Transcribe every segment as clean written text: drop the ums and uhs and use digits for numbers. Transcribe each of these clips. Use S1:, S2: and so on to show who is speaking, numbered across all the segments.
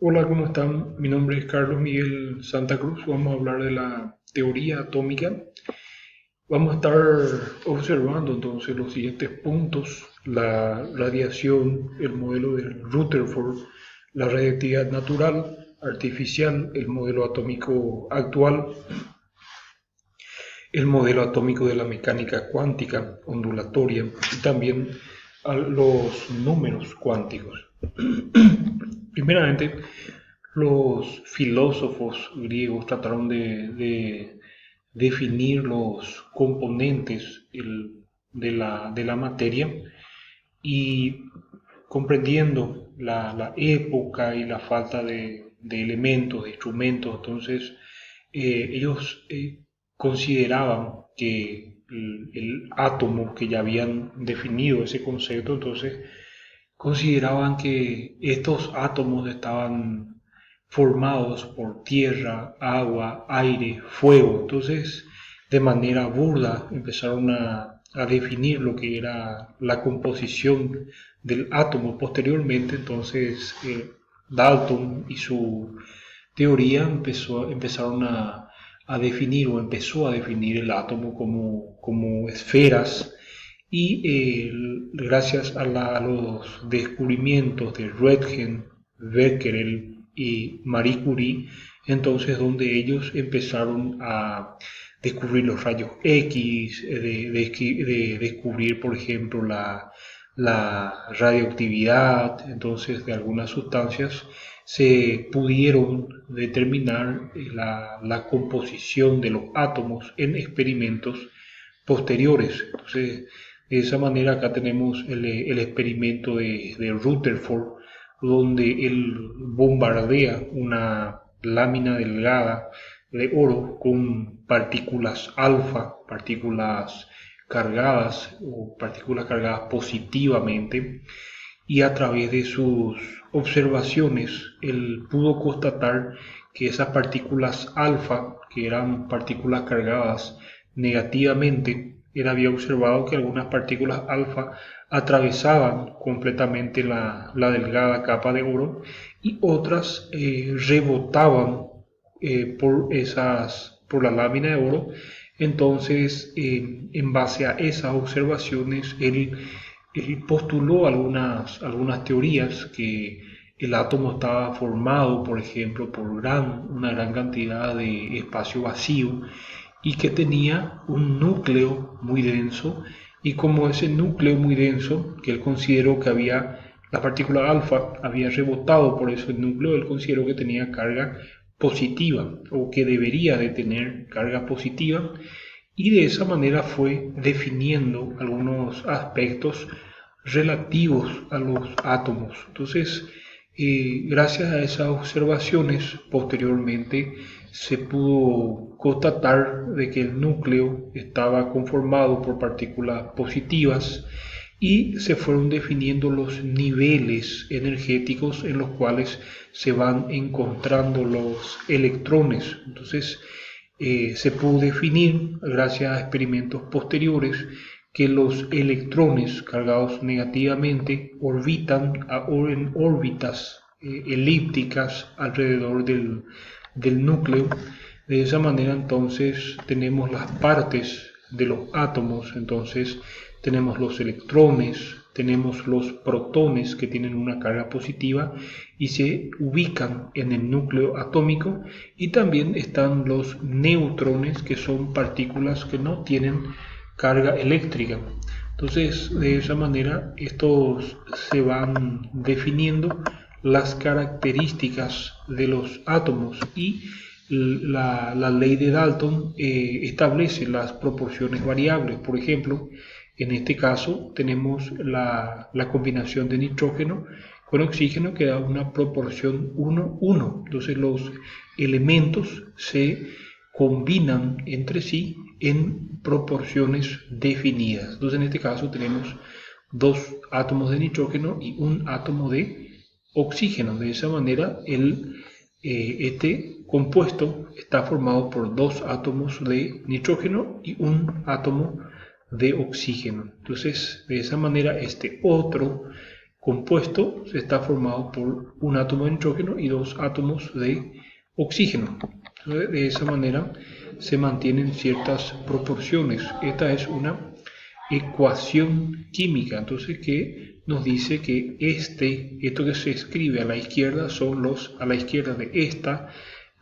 S1: Hola, ¿cómo están? Mi nombre es Carlos Miguel Santa Cruz. Vamos a hablar de la teoría atómica. Vamos a estar observando entonces los siguientes puntos: la radiación, el modelo de Rutherford, la radiactividad natural, artificial, el modelo atómico actual, el modelo atómico de la mecánica cuántica ondulatoria y también a los números cuánticos. Primeramente, los filósofos griegos trataron de definir los componentes de la materia y comprendiendo la época y la falta de elementos, de instrumentos, entonces ellos consideraban que el átomo, que ya habían definido ese concepto, entonces consideraban que estos átomos estaban formados por tierra, agua, aire, fuego. Entonces, de manera burda, empezaron a definir lo que era la composición del átomo. Posteriormente, entonces, Dalton y su teoría empezaron a definir o empezó a definir el átomo como esferas y gracias a los descubrimientos de Röntgen, Becquerel y Marie Curie, entonces donde ellos empezaron a descubrir los rayos X, de descubrir, por ejemplo, la radioactividad, entonces de algunas sustancias se pudieron determinar la composición de los átomos en experimentos posteriores. Entonces, de esa manera acá tenemos el experimento de Rutherford, donde él bombardea una lámina delgada de oro con partículas alfa, partículas cargadas o partículas cargadas positivamente, y a través de sus observaciones él pudo constatar que esas partículas alfa, que eran partículas cargadas negativamente, él había observado que algunas partículas alfa atravesaban completamente la delgada capa de oro y otras rebotaban por la lámina de oro. Entonces, en base a esas observaciones, él postuló algunas teorías: que el átomo estaba formado, por ejemplo, por una gran cantidad de espacio vacío y que tenía un núcleo muy denso, y como ese núcleo muy denso, que él consideró que la partícula alfa había rebotado por ese núcleo, él consideró que tenía carga positiva o que debería de tener carga positiva, y de esa manera fue definiendo algunos aspectos relativos a los átomos. Entonces, gracias a esas observaciones, posteriormente se pudo constatar de que el núcleo estaba conformado por partículas positivas y se fueron definiendo los niveles energéticos en los cuales se van encontrando los electrones. Entonces, se pudo definir, gracias a experimentos posteriores, que los electrones cargados negativamente orbitan en órbitas elípticas alrededor del núcleo. De esa manera entonces tenemos las partes de los átomos. Entonces tenemos los electrones, tenemos los protones, que tienen una carga positiva y se ubican en el núcleo atómico, y también están los neutrones, que son partículas que no tienen carga eléctrica. Entonces, de esa manera, estos se van definiendo las características de los átomos, y la ley de Dalton establece las proporciones variables. Por ejemplo, en este caso tenemos la combinación de nitrógeno con oxígeno, que da una proporción 1:1. Entonces los elementos se combinan entre sí en proporciones definidas. Entonces en este caso tenemos dos átomos de nitrógeno y un átomo de oxígeno. De esa manera este compuesto está formado por dos átomos de nitrógeno y un átomo de oxígeno. Entonces, de esa manera, este otro compuesto está formado por un átomo de nitrógeno y dos átomos de oxígeno. Entonces, de esa manera se mantienen ciertas proporciones. Esta es una ecuación química, entonces que nos dice que esto que se escribe a la izquierda son a la izquierda de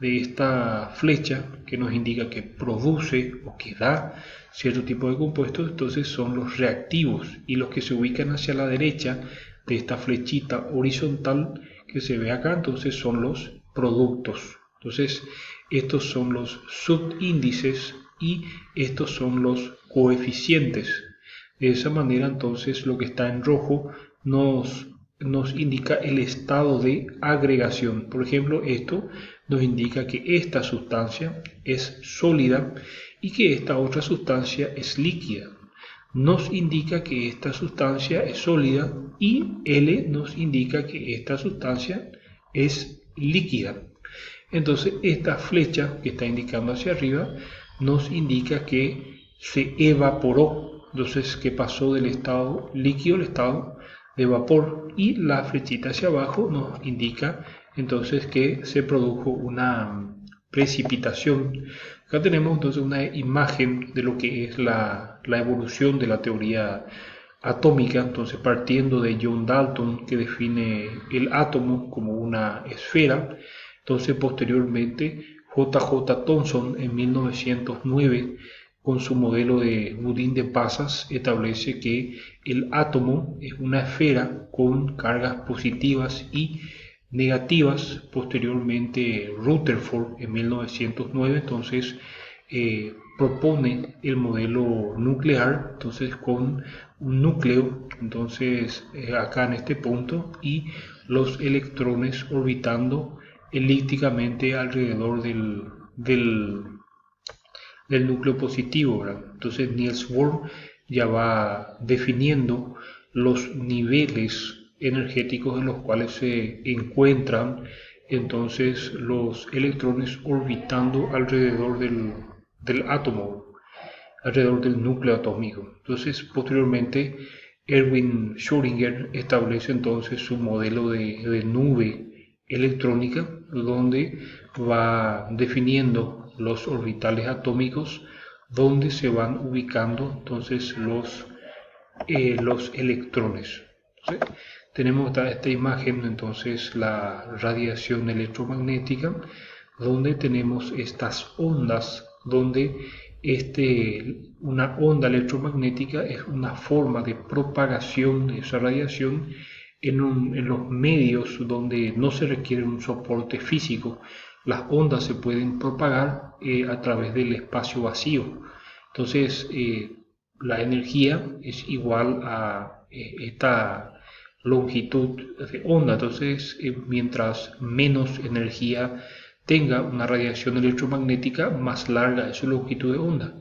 S1: esta flecha que nos indica que produce o que da cierto tipo de compuestos, entonces son los reactivos, y los que se ubican hacia la derecha de esta flechita horizontal que se ve acá, entonces son los productos. Entonces estos son los subíndices y estos son los coeficientes. De esa manera, entonces, lo que está en rojo nos indica el estado de agregación. Por ejemplo, esto nos indica que esta sustancia es sólida y que esta otra sustancia es líquida. Nos indica que esta sustancia es sólida y L nos indica que esta sustancia es líquida. Entonces, esta flecha que está indicando hacia arriba nos indica que se evaporó. Entonces, que pasó del estado líquido al estado de vapor, y la flechita hacia abajo nos indica entonces que se produjo una precipitación. Acá tenemos entonces una imagen de lo que es la evolución de la teoría atómica, entonces partiendo de John Dalton, que define el átomo como una esfera. Entonces posteriormente J.J. Thomson en 1909, con su modelo de budín de pasas, establece que el átomo es una esfera con cargas positivas y negativas. Posteriormente Rutherford en 1909 entonces propone el modelo nuclear, entonces con un núcleo, entonces acá en este punto, y los electrones orbitando elípticamente alrededor del núcleo positivo, ¿verdad? Entonces Niels Bohr ya va definiendo los niveles energéticos en los cuales se encuentran entonces los electrones orbitando alrededor del átomo, alrededor del núcleo atómico. Entonces posteriormente Erwin Schrödinger establece entonces su modelo de nube electrónica, donde va definiendo los orbitales atómicos donde se van ubicando entonces los electrones. ¿Sí? Tenemos esta imagen, entonces la radiación electromagnética, donde tenemos estas ondas, donde una onda electromagnética es una forma de propagación de esa radiación en los medios donde no se requiere un soporte físico. Las ondas se pueden propagar a través del espacio vacío. Entonces, la energía es igual a esta longitud de onda. Entonces, mientras menos energía tenga una radiación electromagnética, más larga es su longitud de onda.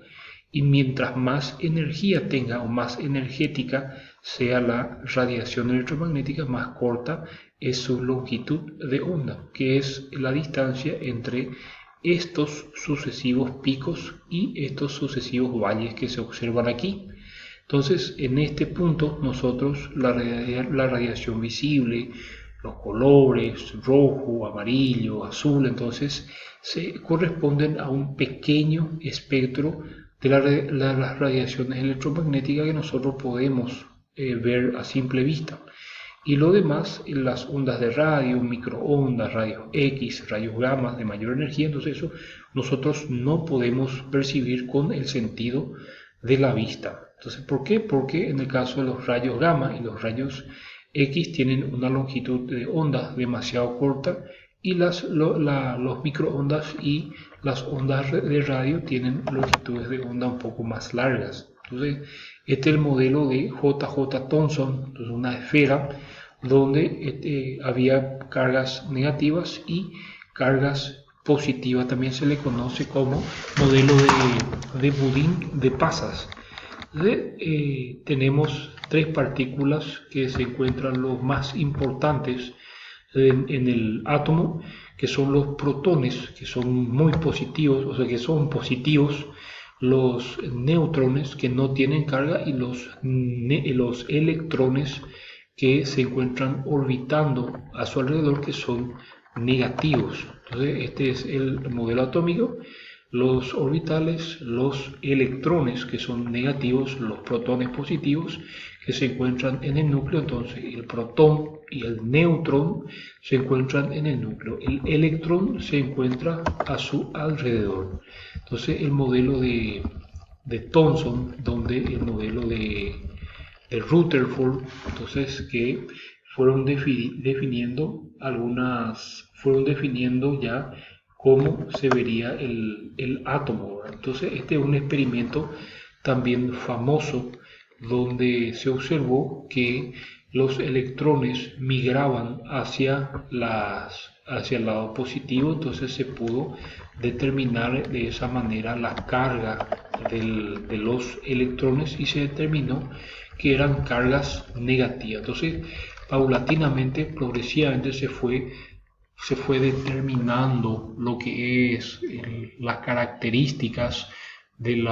S1: Y mientras más energía tenga o más energética sea la radiación electromagnética, más corta es su longitud de onda, que es la distancia entre estos sucesivos picos y estos sucesivos valles que se observan aquí. Entonces, en este punto, nosotros la radiación visible, los colores rojo, amarillo, azul, entonces se corresponden a un pequeño espectro de las radiaciones electromagnéticas que nosotros podemos ver a simple vista. Y lo demás, las ondas de radio, microondas, rayos X, rayos gamma de mayor energía, entonces eso nosotros no podemos percibir con el sentido de la vista. Entonces, ¿por qué? Porque en el caso de los rayos gamma y los rayos X tienen una longitud de onda demasiado corta, y los microondas y las ondas de radio tienen longitudes de onda un poco más largas. Entonces, este es el modelo de J.J. Thomson, entonces una esfera donde había cargas negativas y cargas positivas. También se le conoce como modelo de budín de pasas. Tenemos tres partículas que se encuentran los más importantes en el átomo, que son los protones, que son muy positivos, o sea que son positivos, los neutrones, que no tienen carga, y los electrones, que se encuentran orbitando a su alrededor que son negativos. Entonces, este es el modelo atómico. Los orbitales, los electrones que son negativos, los protones positivos que se encuentran en el núcleo. Entonces el protón y el neutrón se encuentran en el núcleo. El electrón se encuentra a su alrededor. Entonces el modelo de Thomson, donde el modelo de Rutherford, entonces que fueron definiendo ya cómo se vería el átomo, ¿verdad? Entonces este es un experimento también famoso donde se observó que los electrones migraban hacia el lado positivo. Entonces se pudo determinar de esa manera la carga de los electrones y se determinó que eran cargas negativas. Entonces paulatinamente, progresivamente se fue determinando lo que es las características del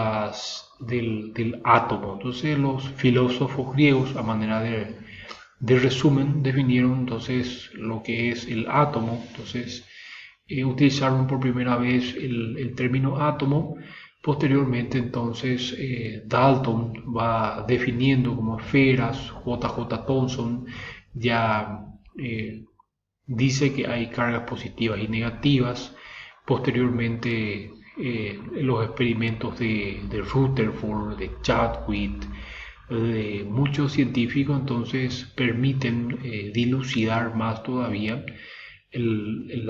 S1: átomo. Entonces los filósofos griegos, a manera de resumen, definieron entonces lo que es el átomo. Entonces utilizaron por primera vez el término átomo. Posteriormente entonces Dalton va definiendo como esferas. J.J. Thomson ya dice que hay cargas positivas y negativas. Posteriormente, los experimentos de Rutherford, de Chadwick, de muchos científicos, entonces permiten dilucidar más todavía el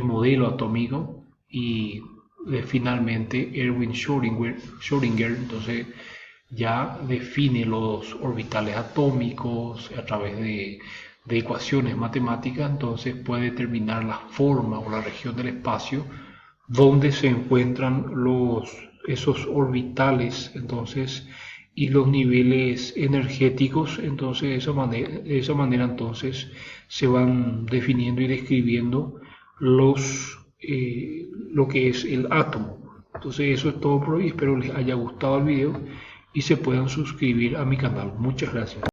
S1: modelo atómico y finalmente Erwin Schrödinger entonces ya define los orbitales atómicos a través de ecuaciones matemáticas. Entonces puede determinar la forma o la región del espacio donde se encuentran esos orbitales, entonces, y los niveles energéticos. Entonces de esa manera entonces se van definiendo y describiendo lo que es el átomo. Entonces eso es todo por hoy, espero les haya gustado el video y se puedan suscribir a mi canal. Muchas gracias.